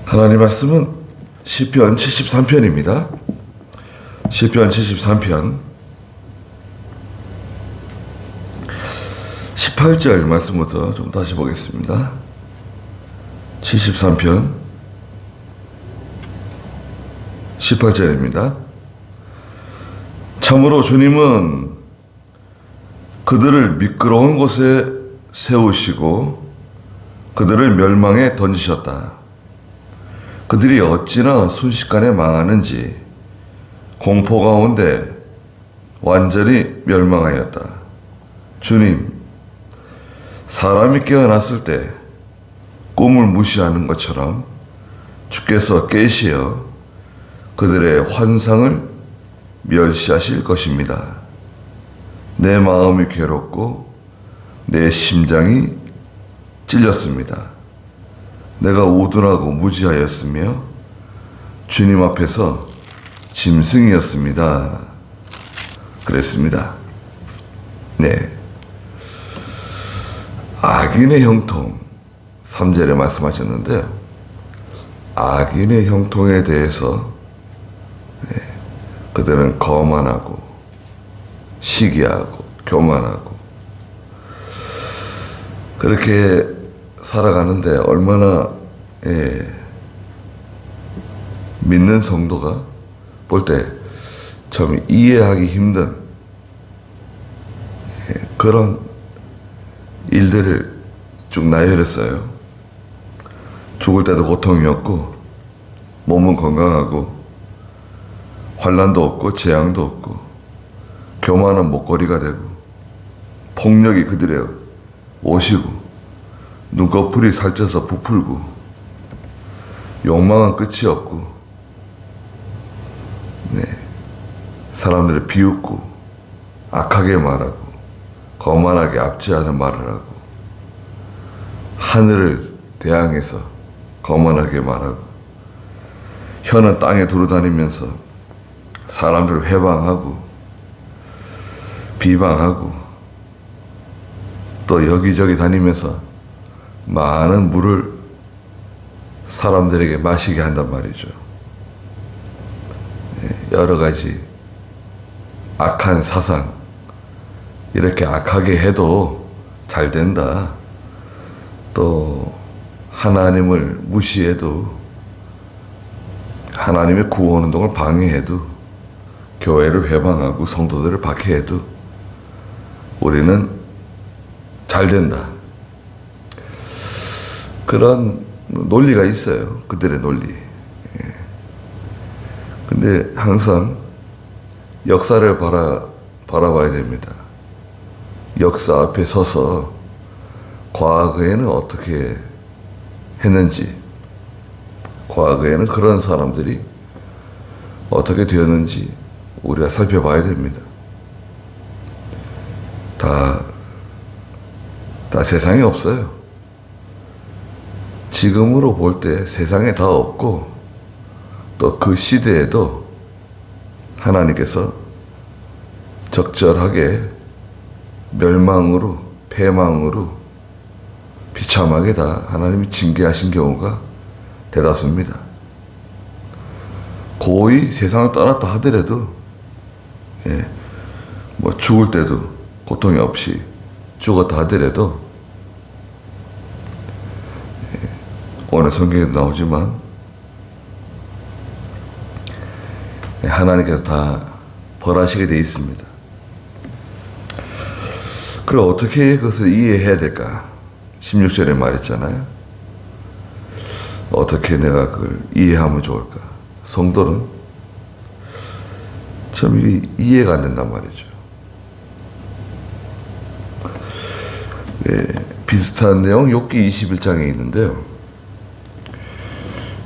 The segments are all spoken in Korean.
하나님 말씀은 시편 73편입니다. 시편 73편 18절 말씀부터 좀 다시 보겠습니다. 73편 18절입니다. 참으로 주님은 그들을 미끄러운 곳에 세우시고 그들을 멸망에 던지셨다. 그들이 어찌나 순식간에 망하는지 공포 가운데 완전히 멸망하였다. 주님, 사람이 깨어났을 때 꿈을 무시하는 것처럼 주께서 깨시어 그들의 환상을 멸시하실 것입니다. 내 마음이 괴롭고 내 심장이 찔렸습니다. 내가 우둔하고 무지하였으며 주님 앞에서 짐승이었습니다. 그랬습니다. 네. 악인의 형통 3절에 말씀하셨는데요. 악인의 형통에 대해서 그들은 거만하고 시기하고 교만하고 그렇게 살아가는데 얼마나 믿는 성도가 볼 때 참 이해하기 힘든 그런 일들을 쭉 나열했어요. 죽을 때도 고통이 없고 몸은 건강하고 환난도 없고 재앙도 없고 교만은 목걸이가 되고 폭력이 그들의 옷이고 눈꺼풀이 살쪄서 부풀고 욕망은 끝이 없고 사람들을 비웃고 악하게 말하고 거만하게 압제하는 말을 하고 하늘을 대항해서 거만하게 말하고 혀는 땅에 두루다니면서 사람들을 회방하고 비방하고 또 여기저기 다니면서 많은 물을 사람들에게 마시게 한단 말이죠. 여러 가지 악한 사상, 이렇게 악하게 해도 잘 된다. 또 하나님을 무시해도 하나님의 구원 운동을 방해해도 교회를 회방하고 성도들을 박해해도 우리는 잘 된다. 그런 논리가 있어요. 그들의 논리. 근데 항상 역사를 바라봐야 됩니다. 역사 앞에 서서 과거에는 어떻게 했는지, 과거에는 그런 사람들이 어떻게 되었는지 우리가 살펴봐야 됩니다. 다 세상에 없어요. 지금으로 볼 때 세상에 다 없고 또 그 시대에도 하나님께서 적절하게 멸망으로 패망으로 비참하게 다 하나님이 징계하신 경우가 대다수입니다. 고의 세상을 떠났다 하더라도 뭐 죽을 때도 고통이 없이 죽었다 하더라도 오늘 성경에도 나오지만 하나님께서 다 벌하시게 되어 있습니다. 그럼 어떻게 그것을 이해해야 될까? 16절에 말했잖아요. 어떻게 내가 그걸 이해하면 좋을까? 성도는 참 이게 이해가 안 된단 말이죠. 비슷한 내용 욥기 21장에 있는데요.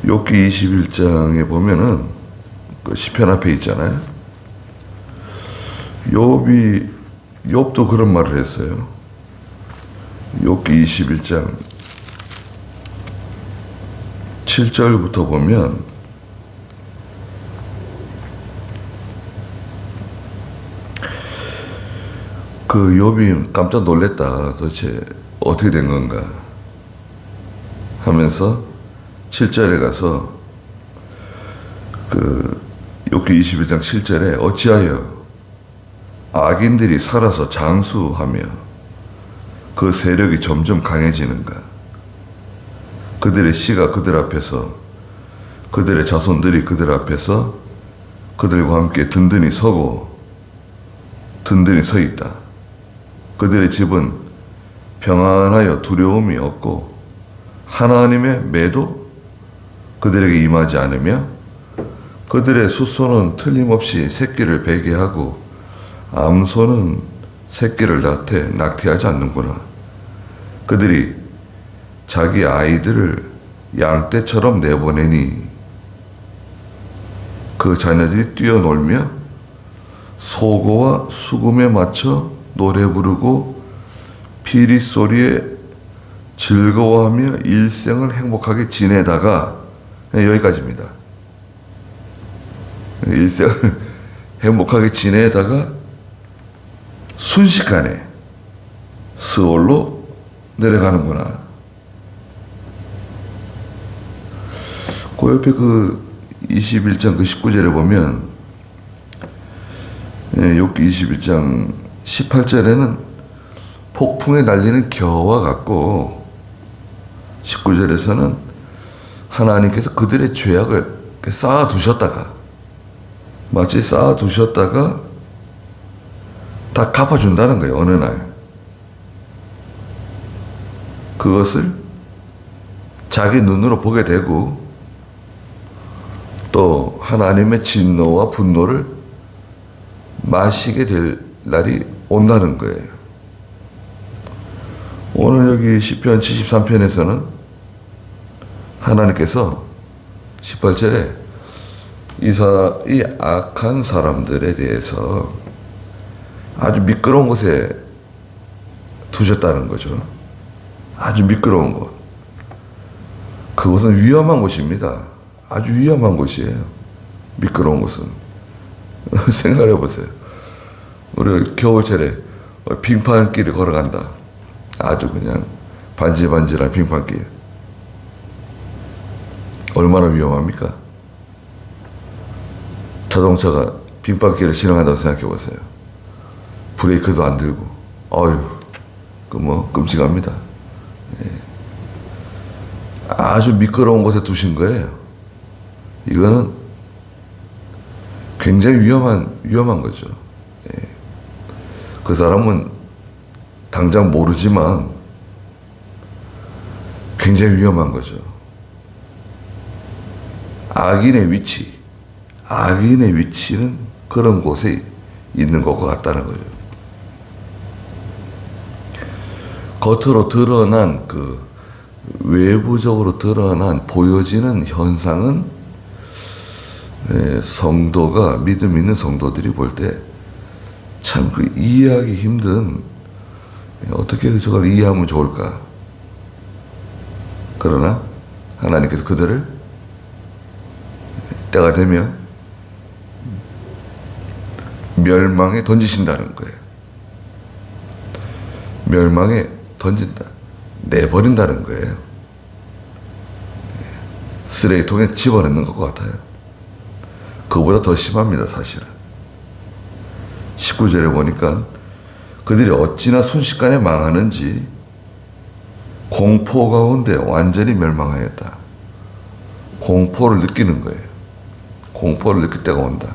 욥기 21장에 보면은 그 시편 앞에 있잖아요. 욥도 그런 말을 했어요. 욥기 21장 7절부터 보면 그 욥이 깜짝 놀랬다. 도대체 어떻게 된 건가 하면서 7절에 가서 욥기 21장 7절에 어찌하여 악인들이 살아서 장수하며 그 세력이 점점 강해지는가. 그들의 씨가 그들 앞에서, 그들의 자손들이 그들 앞에서 그들과 함께 든든히 서고 든든히 서 있다. 그들의 집은 평안하여 두려움이 없고 하나님의 매도 그들에게 임하지 않으며 그들의 숫소는 틀림없이 새끼를 베게 하고 암소는 새끼를 낙태하지 않는구나. 그들이 자기 아이들을 양떼처럼 내보내니 그 자녀들이 뛰어놀며 소고와 수금에 맞춰 노래 부르고 피리 소리에 즐거워하며 일생을 행복하게 지내다가 여기까지입니다. 일생을 행복하게 지내다가 순식간에 스올로 내려가는구나. 그 옆에 21장 19절에 보면 욥기 21장 18절에는 폭풍에 날리는 겨와 같고 19절에서는 하나님께서 그들의 죄악을 쌓아두셨다가 마치 쌓아두셨다가 다 갚아준다는 거예요. 어느 날 그것을 자기 눈으로 보게 되고 또 하나님의 진노와 분노를 마시게 될 날이 온다는 거예요. 오늘 여기 시편 73편에서는 하나님께서 18절에 이 악한 사람들에 대해서 아주 미끄러운 곳에 두셨다는 거죠. 아주 미끄러운 곳. 그곳은 위험한 곳입니다. 아주 위험한 곳이에요. 미끄러운 곳은. 생각해 보세요. 우리가 겨울철에 빙판길을 걸어간다. 아주 그냥 반질반질한 빙판길. 얼마나 위험합니까? 자동차가 빙판길을 지나간다고 생각해 보세요. 브레이크도 안 들고, 끔찍합니다. 예. 아주 미끄러운 곳에 두신 거예요. 이거는 굉장히 위험한 거죠. 예. 그 사람은 당장 모르지만 굉장히 위험한 거죠. 악인의 위치는 그런 곳에 있는 것과 같다는 거죠. 겉으로 드러난 외부적으로 드러난 보여지는 현상은 성도가 믿음 있는 성도들이 볼 때 참 이해하기 힘든 어떻게 저걸 이해하면 좋을까. 그러나 하나님께서 그들을 때가 되면 멸망에 던지신다는 거예요. 멸망에 던진다. 내버린다는 거예요. 쓰레기통에 집어넣는 것 같아요. 그보다 더 심합니다, 사실은. 19절에 보니까 그들이 어찌나 순식간에 망하는지 공포 가운데 완전히 멸망하였다. 공포를 느끼는 거예요. 공포를 느낄 때가 온다.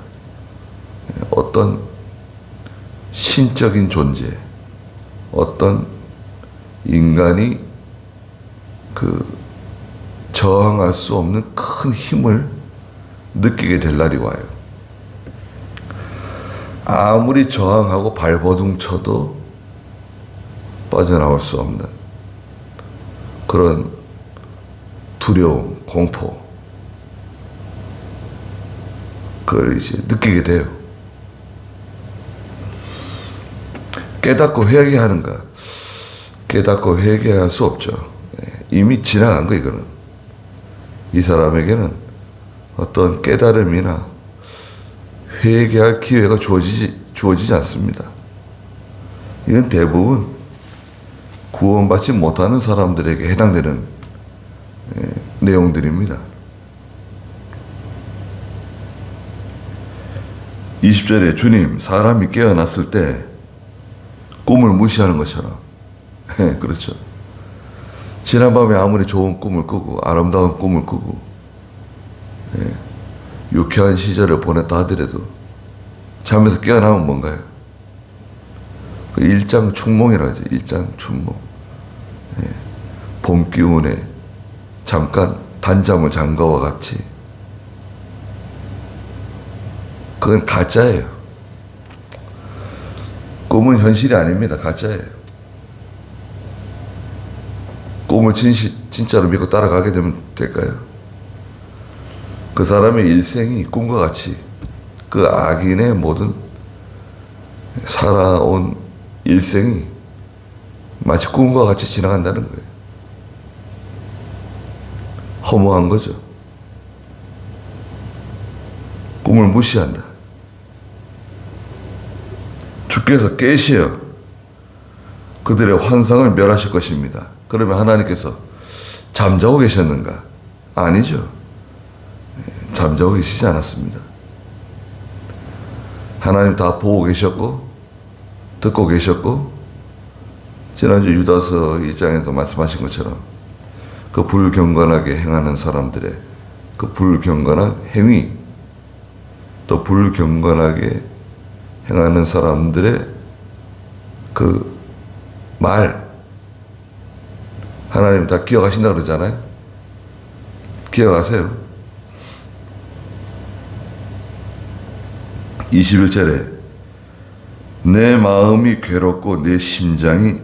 어떤 신적인 존재, 어떤 인간이 저항할 수 없는 큰 힘을 느끼게 될 날이 와요. 아무리 저항하고 발버둥 쳐도 빠져나올 수 없는 그런 두려움, 공포, 그걸 이제 느끼게 돼요. 깨닫고 회개하는가? 깨닫고 회개할 수 없죠. 이미 지나간 거, 이거는. 이 사람에게는 어떤 깨달음이나 회개할 기회가 주어지지 않습니다. 이건 대부분 구원받지 못하는 사람들에게 해당되는 내용들입니다. 20절에 주님, 사람이 깨어났을 때 꿈을 무시하는 것처럼. 그렇죠. 지난밤에 아무리 좋은 꿈을 꾸고 아름다운 꿈을 꾸고 유쾌한 시절을 보냈다 하더라도 잠에서 깨어나면 뭔가요? 일장춘몽이라고 하죠. 일장춘몽. 봄 기운에 잠깐 단잠을 잔 것과 같이. 그건 가짜예요. 꿈은 현실이 아닙니다. 가짜예요. 꿈을 진짜로 믿고 따라가게 되면 될까요? 그 사람의 일생이 꿈과 같이 그 악인의 모든 살아온 일생이 마치 꿈과 같이 지나간다는 거예요. 허무한 거죠. 꿈을 무시한다. 주께서 깨시어 그들의 환상을 멸하실 것입니다. 그러면 하나님께서 잠자고 계셨는가? 아니죠. 잠자고 계시지 않았습니다. 하나님 다 보고 계셨고 듣고 계셨고 지난주 유다서 1장에서 말씀하신 것처럼 그 불경건하게 행하는 사람들의 그 불경건한 행위 또 불경건하게 행하는 사람들의 그 말 하나님 다 기억하신다 그러잖아요. 기억하세요. 21절에 내 마음이 괴롭고 내 심장이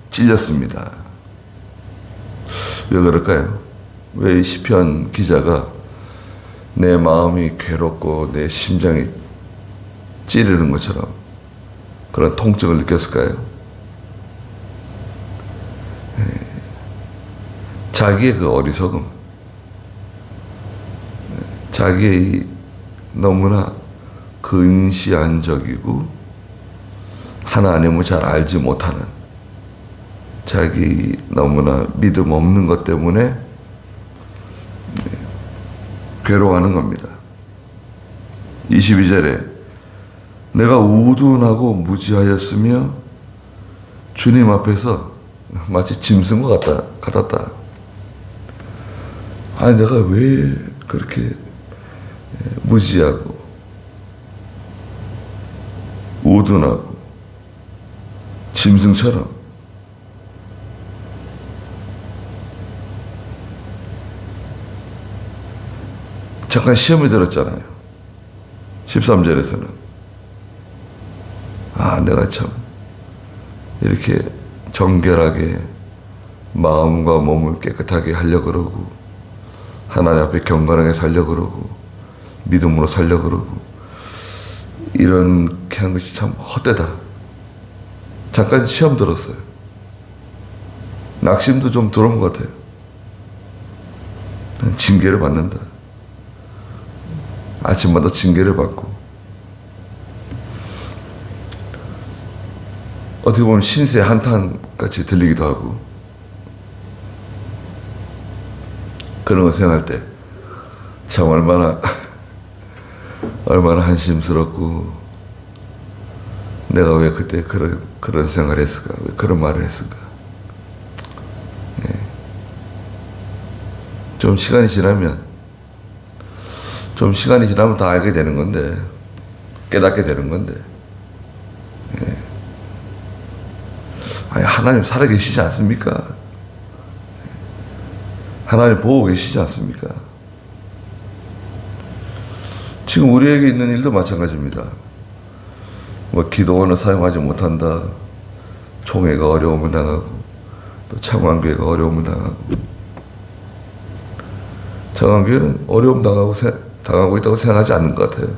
찔렸습니다. 왜 그럴까요? 왜 시편 기자가 내 마음이 괴롭고 내 심장이 찌르는 것처럼 그런 통증을 느꼈을까요? 자기의 그 어리석음, 자기의 너무나 근시안적이고 하나님을 잘 알지 못하는 자기 너무나 믿음 없는 것 때문에 괴로워하는 겁니다. 22절에 내가 우둔하고 무지하였으며 주님 앞에서 마치 짐승과 같았다. 아니 내가 왜 그렇게 무지하고 우둔하고 짐승처럼 잠깐 시험이 들었잖아요. 13절에서는 내가 참 이렇게 정결하게 마음과 몸을 깨끗하게 하려고 그러고 하나님 앞에 경건하게 살려고 그러고 믿음으로 살려고 그러고 이렇게 한 것이 참 헛되다. 잠깐 시험 들었어요. 낙심도 좀 들어온 것 같아요. 징계를 받는다. 아침마다 징계를 받고 어떻게 보면 신세 한탄같이 들리기도 하고 그런 거 생각할 때 참 얼마나 한심스럽고 내가 왜 그때 그런 생각을 했을까? 왜 그런 말을 했을까? 좀 시간이 지나면 다 알게 되는 건데 깨닫게 되는 건데 아니 하나님 살아계시지 않습니까? 하나님 보고 계시지 않습니까? 지금 우리에게 있는 일도 마찬가지입니다. 뭐 기도원을 사용하지 못한다. 총회가 어려움을 당하고 또 창원교회가 어려움을 당하고 창원교회는 어려움 당하고 있다고 생각하지 않는 것 같아요.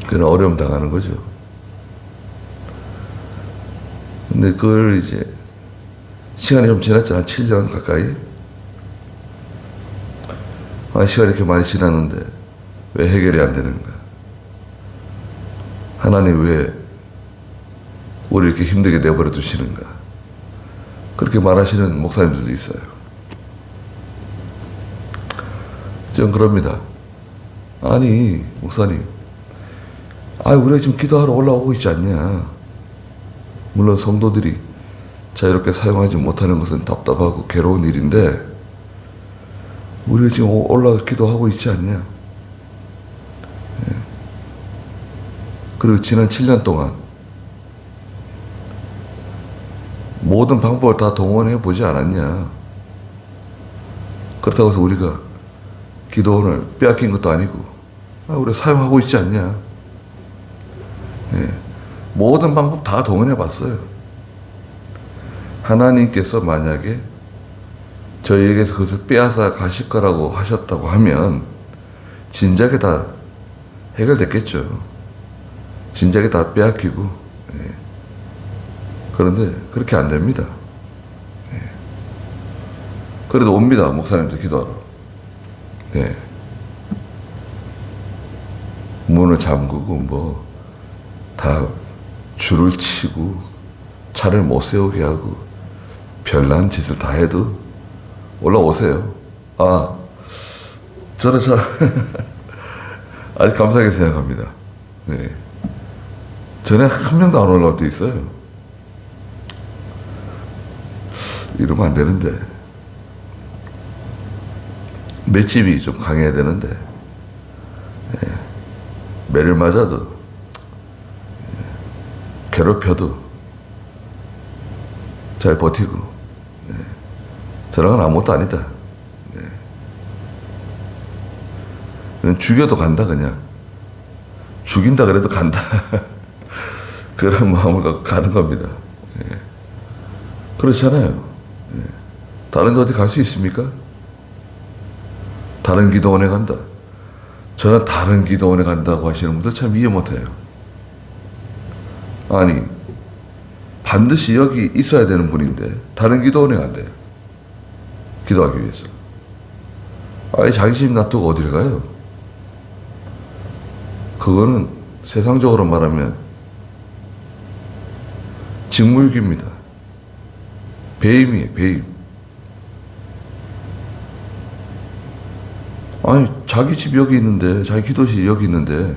그는 어려움 당하는 거죠. 근데 그걸 이제 시간이 좀 지났잖아. 7년 가까이. 시간이 이렇게 많이 지났는데 왜 해결이 안 되는가? 하나님 왜 우리 이렇게 힘들게 내버려 두시는가? 그렇게 말하시는 목사님들도 있어요. 저는 그럽니다. 아니 목사님, 우리가 지금 기도하러 올라오고 있지 않냐. 물론 성도들이 자유롭게 사용하지 못하는 것은 답답하고 괴로운 일인데 우리가 지금 올라가 기도하고 있지 않냐. 그리고 지난 7년 동안 모든 방법을 다 동원해 보지 않았냐. 그렇다고 해서 우리가 기도원을 빼앗긴 것도 아니고 우리가 사용하고 있지 않냐. 모든 방법 다 동원해 봤어요. 하나님께서 만약에 저희에게서 그것을 빼앗아 가실 거라고 하셨다고 하면 진작에 다 해결됐겠죠. 진작에 다 빼앗기고. 그런데 그렇게 안 됩니다. 그래도 옵니다. 목사님들 기도하러. 문을 잠그고 다 줄을 치고 차를 못 세우게 하고 별난 짓을 다 해도 올라오세요. 저는 아주 감사하게 생각합니다. 전에 한 명도 안 올라올 때 있어요. 이러면 안 되는데. 맷집이 좀 강해야 되는데. 매를 맞아도, 괴롭혀도 잘 버티고. 저랑은 아무것도 아니다. 그냥 죽여도 간다, 그냥. 죽인다 그래도 간다. 그런 마음을 갖고 가는 겁니다. 그렇잖아요. 다른 데 어디 갈 수 있습니까? 다른 기도원에 간다. 저는 다른 기도원에 간다고 하시는 분들 참 이해 못해요. 아니, 반드시 여기 있어야 되는 분인데 다른 기도원에 간대요. 기도하기 위해서. 자기 집 놔두고 어딜 가요? 그거는 세상적으로 말하면 직무유기입니다. 배임이에요, 배임. 자기 집 여기 있는데, 자기 기도실 여기 있는데,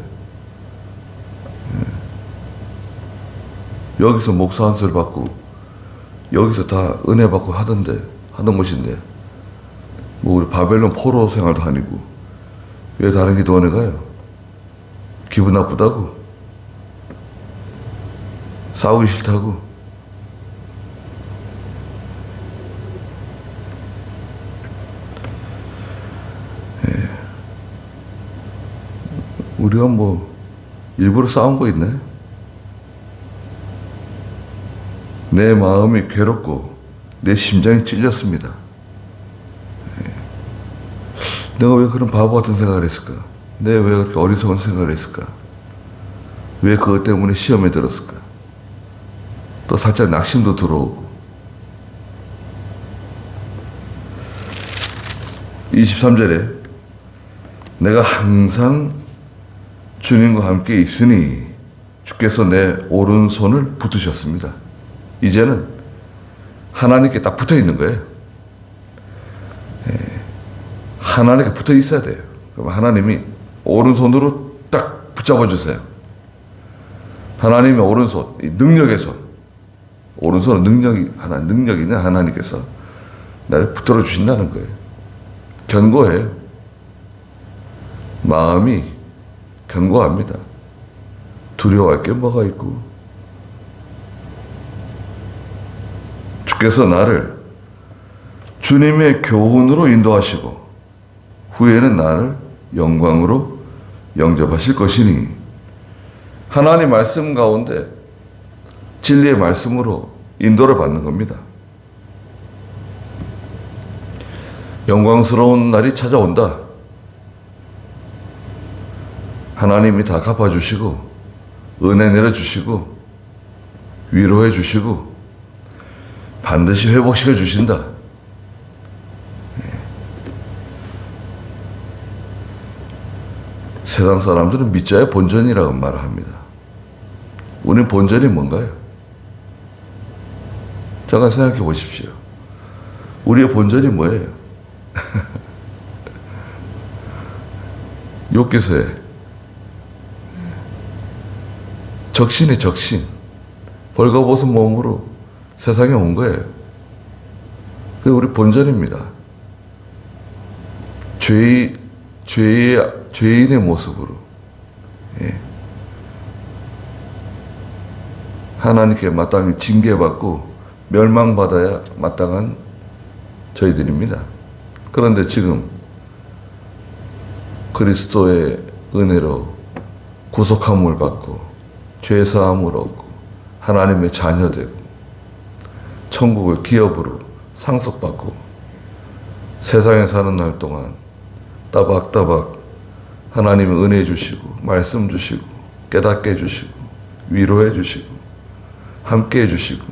여기서 목사 한 소리 받고, 여기서 다 은혜 받고 하던 곳인데, 우리 바벨론 포로 생활도 아니고, 왜 다른 기도원에 가요? 기분 나쁘다고? 싸우기 싫다고? 우리가 일부러 싸운 거 있네? 내 마음이 괴롭고 내 심장이 찔렸습니다. 내가 왜 그런 바보 같은 생각을 했을까? 내가 왜 그렇게 어리석은 생각을 했을까? 왜 그것 때문에 시험에 들었을까? 또 살짝 낙심도 들어오고. 23절에 내가 항상 주님과 함께 있으니 주께서 내 오른손을 붙으셨습니다. 이제는 하나님께 딱 붙어 있는 거예요. 하나님께 붙어 있어야 돼요. 그럼 하나님이 오른손으로 딱 붙잡아 주세요. 하나님의 오른손, 이 능력의 손. 오른손은 능력이 있는 하나님께서 나를 붙들어 주신다는 거예요. 견고해요. 마음이 견고합니다. 두려워할 게 뭐가 있고. 주께서 나를 주님의 교훈으로 인도하시고 후에는 나를 영광으로 영접하실 것이니. 하나님 말씀 가운데 진리의 말씀으로 인도를 받는 겁니다. 영광스러운 날이 찾아온다. 하나님이 다 갚아주시고 은혜 내려주시고 위로해 주시고 반드시 회복시켜 주신다. 세상 사람들은 믿자의 본전이라고 말을 합니다. 우리는 본전이 뭔가요? 잠깐 생각해 보십시오. 우리의 본전이 뭐예요? 욥기서에 적신이 적신, 벌거벗은 몸으로 세상에 온 거예요. 그게 우리 본전입니다. 죄인의 모습으로. 예. 하나님께 마땅히 징계받고 멸망받아야 마땅한 저희들입니다. 그런데 지금 그리스도의 은혜로 구속함을 받고 죄사함을 얻고 하나님의 자녀되고 천국의 기업으로 상속받고 세상에 사는 날 동안 따박따박 하나님의 은혜 주시고 말씀 주시고 깨닫게 해주시고 위로해 주시고 함께 해주시고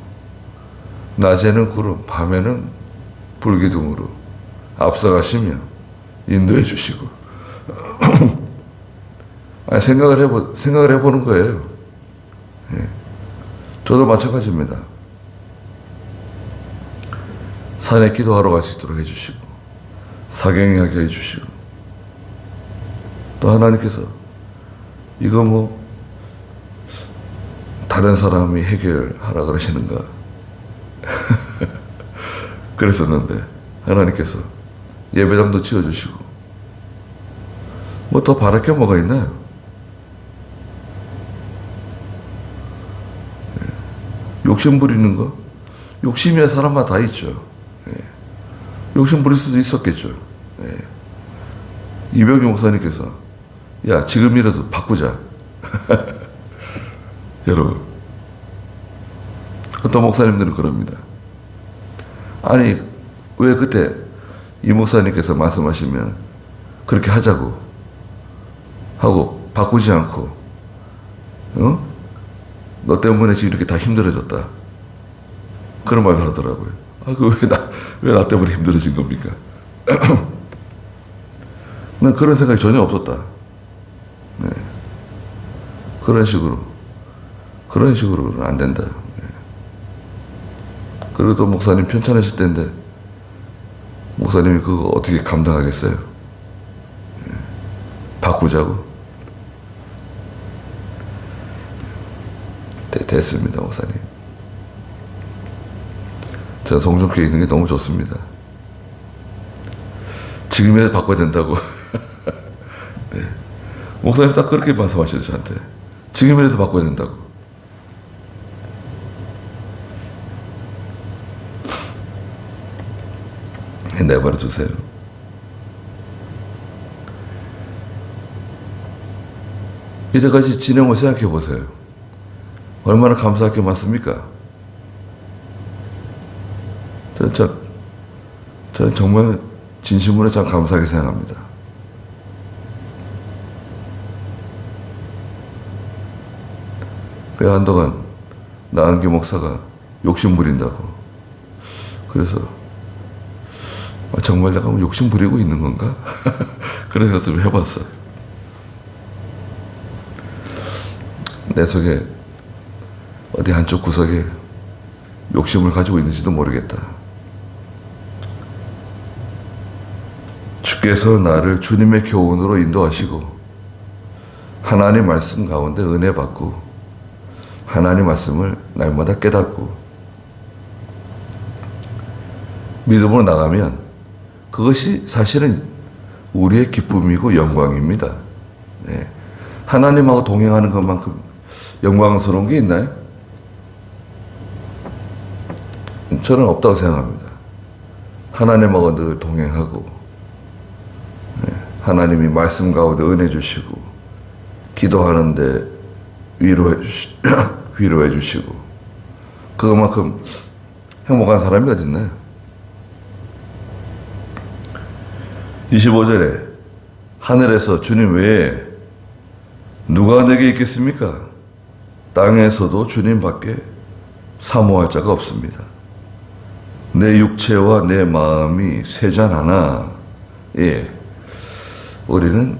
낮에는 구름 밤에는 불기둥으로 앞서가시며 인도해 주시고 아니, 생각을 해보는 거예요. 예. 저도 마찬가지입니다. 산에 기도하러 갈 수 있도록 해주시고 사경하게 해주시고 또 하나님께서 이거 뭐 다른 사람이 해결하라 그러시는가 그랬었는데 하나님께서 예배당도 지어주시고 뭐 더 바랄 게 뭐가 있나요? 욕심 부리는 거? 욕심이야 사람마다 다 있죠. 예. 욕심 부릴 수도 있었겠죠. 예. 이병규 목사님께서 야 지금이라도 바꾸자. 여러분 어떤 목사님들은 그럽니다. 아니 왜 그때 이 목사님께서 말씀하시면 그렇게 하자고 하고 바꾸지 않고 너 때문에 지금 이렇게 다 힘들어졌다. 그런 말 하더라고요. 아, 왜 나 때문에 힘들어진 겁니까? 난 그런 생각이 전혀 없었다. 네. 그런 식으로는 안 된다. 네. 그래도 목사님 편찮으실 때인데, 목사님이 그거 어떻게 감당하겠어요? 네. 바꾸자고? 됐습니다, 목사님. 저는 성전교회 있는 게 너무 좋습니다. 지금이라도 바꿔야 된다고. 네. 목사님 딱 그렇게 말씀하셔요, 저한테. 지금이라도 바꿔야 된다고. 내버려 두세요. 이제까지 진행을 생각해 보세요. 얼마나 감사할 게 많습니까? 저는 정말 진심으로 참 감사하게 생각합니다. 그 한동안 나은기 목사가 욕심 부린다고. 그래서 정말 내가 욕심 부리고 있는 건가? 그런 생각 좀 해봤어. 내 속에 어디 한쪽 구석에 욕심을 가지고 있는지도 모르겠다. 주께서 나를 주님의 교훈으로 인도하시고 하나님 말씀 가운데 은혜 받고 하나님 말씀을 날마다 깨닫고 믿음으로 나가면 그것이 사실은 우리의 기쁨이고 영광입니다. 네. 하나님하고 동행하는 것만큼 영광스러운 게 있나요? 저는 없다고 생각합니다. 하나님하고 늘 동행하고 하나님이 말씀 가운데 은혜 주시고 기도하는데 위로해 주시고 그것만큼 행복한 사람이 어디 있나요? 25절에 하늘에서 주님 외에 누가 내게 있겠습니까? 땅에서도 주님 밖에 사모할 자가 없습니다. 내 육체와 내 마음이 쇠잔하나 예, 우리는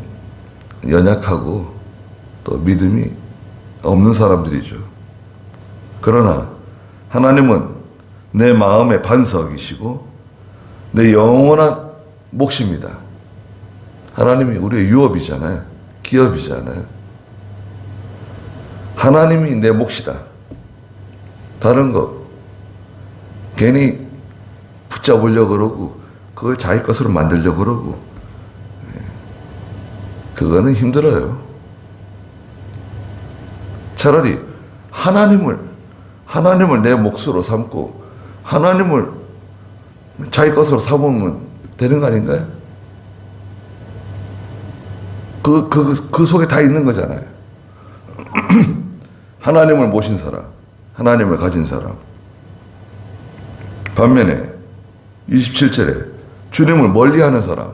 연약하고 또 믿음이 없는 사람들이죠. 그러나 하나님은 내 마음의 반석이시고 내 영원한 몫입니다. 하나님이 우리의 유업이잖아요. 기업이잖아요. 하나님이 내 몫이다. 다른 거 괜히 붙잡으려고 그러고 그걸 자기 것으로 만들려고 그러고 그거는 힘들어요. 차라리 하나님을 내 몫으로 삼고 하나님을 자기 것으로 삼으면 되는 거 아닌가요? 그 속에 다 있는 거잖아요. 하나님을 모신 사람, 하나님을 가진 사람. 반면에 27절에 주님을 멀리하는 사람,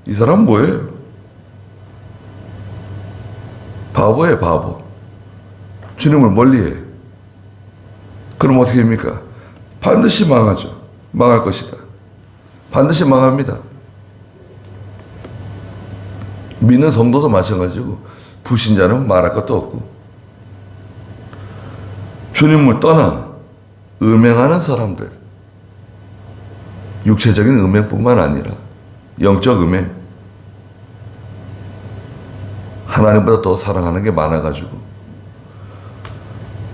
이 사람은 뭐예요? 바보예요, 바보. 주님을 멀리해. 그럼 어떻게 합니까? 반드시 망하죠. 망할 것이다. 반드시 망합니다. 믿는 성도도 마찬가지고 불신자는 말할 것도 없고 주님을 떠나 음행하는 사람들, 육체적인 음행뿐만 아니라 영적 음행, 하나님보다 더 사랑하는 게 많아가지고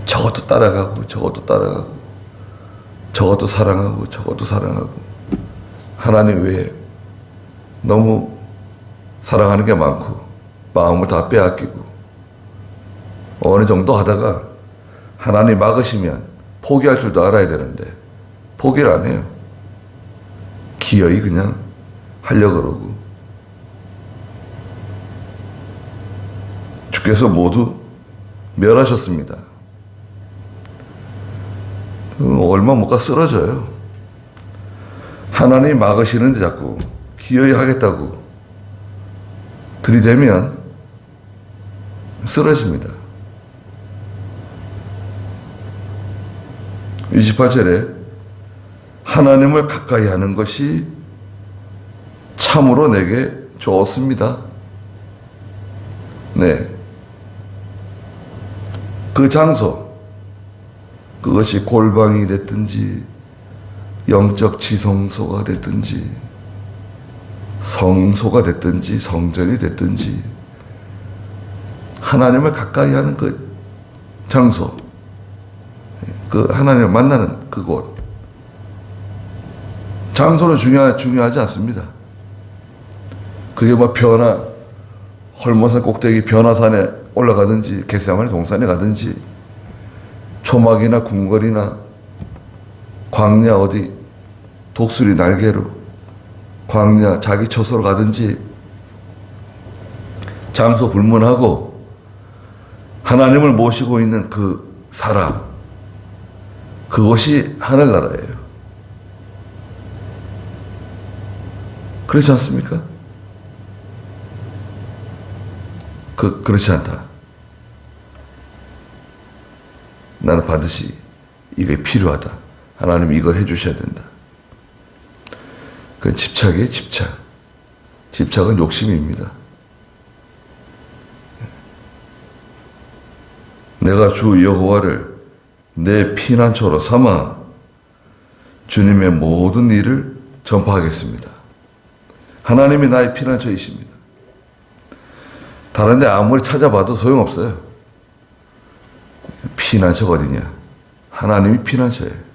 저것도 따라가고 저것도 따라가고 저것도 사랑하고 저것도 사랑하고 하나님 외에 너무 사랑하는 게 많고 마음을 다 빼앗기고 어느 정도 하다가 하나님 막으시면 포기할 줄도 알아야 되는데 포기를 안 해요. 기어이 그냥 하려고 그러고 주께서 모두 멸하셨습니다. 얼마 못 가 쓰러져요. 하나님 막으시는데 자꾸 기어이 하겠다고 들이대면 쓰러집니다. 28절에 하나님을 가까이 하는 것이 참으로 내게 좋습니다. 네. 그 장소, 그것이 골방이 됐든지 영적 지성소가 됐든지 성소가 됐든지 성전이 됐든지 하나님을 가까이 하는 그 장소, 그 하나님을 만나는 그곳, 장소는 중요하지 않습니다. 그게 뭐 헐몬산 꼭대기 변화산에 올라가든지 겟세마네 동산에 가든지 초막이나 궁궐이나 광야 어디 독수리 날개로 광야 자기 처소로 가든지 장소 불문하고 하나님을 모시고 있는 그 사람, 그것이 하늘나라예요. 그렇지 않습니까? 그렇지 않다. 나는 반드시 이게 필요하다. 하나님이 이걸 해주셔야 된다. 그 집착이에요, 집착. 집착은 욕심입니다. 내가 주 여호와를 내 피난처로 삼아 주님의 모든 일을 전파하겠습니다. 하나님이 나의 피난처이십니다. 다른 데 아무리 찾아봐도 소용없어요. 피난처가 어디냐? 하나님이 피난처예요.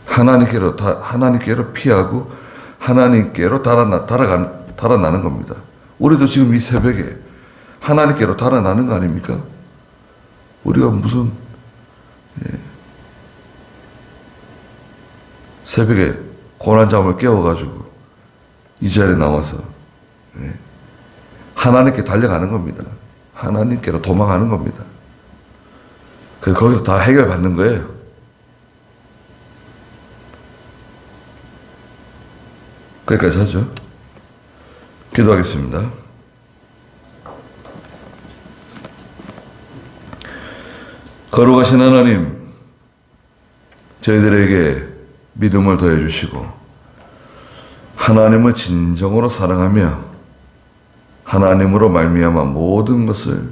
하나님께로 피하고 하나님께로 달아나는 겁니다. 우리도 지금 이 새벽에 하나님께로 달아나는 거 아닙니까? 우리가 무슨 새벽에 고난잠을 깨워가지고 이 자리에 나와서 하나님께 달려가는 겁니다. 하나님께로 도망가는 겁니다. 그래서 거기서 다 해결받는 거예요. 거기까지 하죠. 기도하겠습니다. 거룩하신 하나님, 저희들에게 믿음을 더해 주시고 하나님을 진정으로 사랑하며 하나님으로 말미암아 모든 것을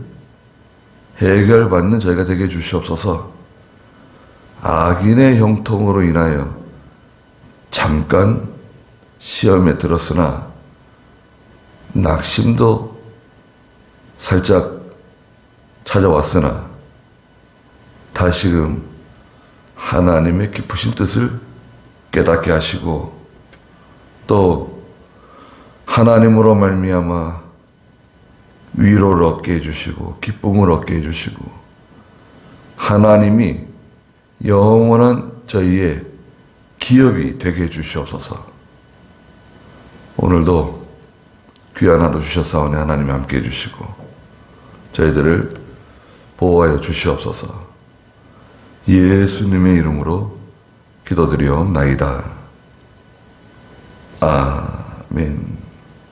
해결받는 저희가 되게 해 주시옵소서. 악인의 형통으로 인하여 잠깐 시험에 들었으나 낙심도 살짝 찾아왔으나 다시금 하나님의 깊으신 뜻을 깨닫게 하시고 또 하나님으로 말미암아 위로를 얻게 해주시고 기쁨을 얻게 해주시고 하나님이 영원한 저희의 기업이 되게 해주시옵소서. 오늘도 귀한 하루 주셨사오니 하나님이 함께 해주시고 저희들을 보호하여 주시옵소서. 예수님의 이름으로 기도드리옵나이다. 아멘.